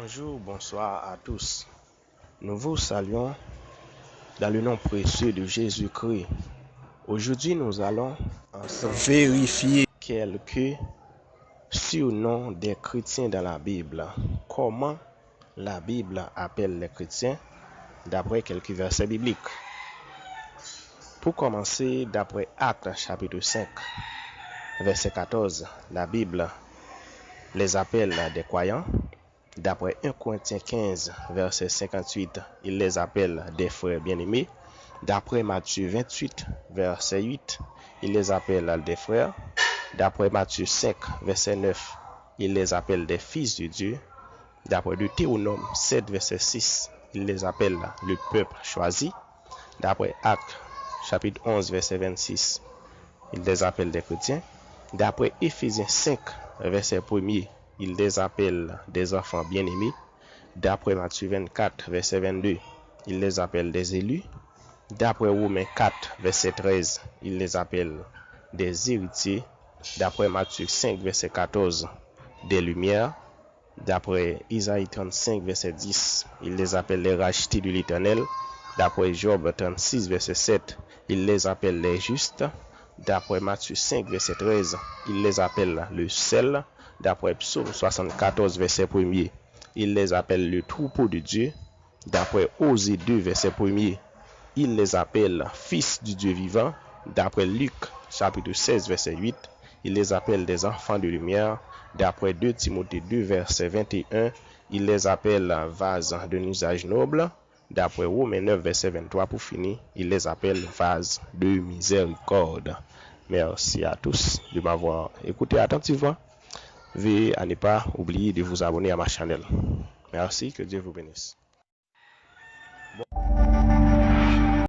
Bonjour, bonsoir à tous. Nous vous saluons dans le nom précieux de Jésus-Christ. Aujourd'hui, nous allons ensemble vérifier quelques surnoms des chrétiens dans la Bible. Comment la Bible appelle les chrétiens d'après quelques versets bibliques. Pour commencer, d'après Actes chapitre 5, verset 14, la Bible les appelle des croyants. D'après 1 Corinthiens 15, verset 58, il les appelle des frères bien-aimés. D'après Matthieu 28, verset 8, il les appelle des frères. D'après Matthieu 5, verset 9, il les appelle des fils de Dieu. D'après Deutéronome 7, verset 6, il les appelle le peuple choisi. D'après Actes chapitre 11, verset 26, il les appelle des chrétiens. D'après Éphésiens 5, verset 1er, il les appelle des enfants bien-aimés. D'après Matthieu 24, verset 22, il les appelle des élus. D'après Romains 4, verset 13, il les appelle des héritiers. D'après Matthieu 5, verset 14, des lumières. D'après Isaïe 35, verset 10, il les appelle les rachetés de l'Éternel. D'après Job 36, verset 7, il les appelle les justes. D'après Matthieu 5, verset 13, il les appelle le sel. D'après Psaume 74, verset 1er, il les appelle le troupeau de Dieu. D'après Osée 2, verset 1er, il les appelle fils du Dieu vivant. D'après Luc, chapitre 16, verset 8, il les appelle des enfants de lumière. D'après 2 Timothée 2, verset 21, il les appelle vases d'un usage noble. D'après Romains 9, verset 23, pour finir, il les appelle vases de miséricorde. Merci à tous de m'avoir écouté attentivement. Veuillez à ne pas oublier de vous abonner à ma chaîne. Merci, que Dieu vous bénisse. Bon.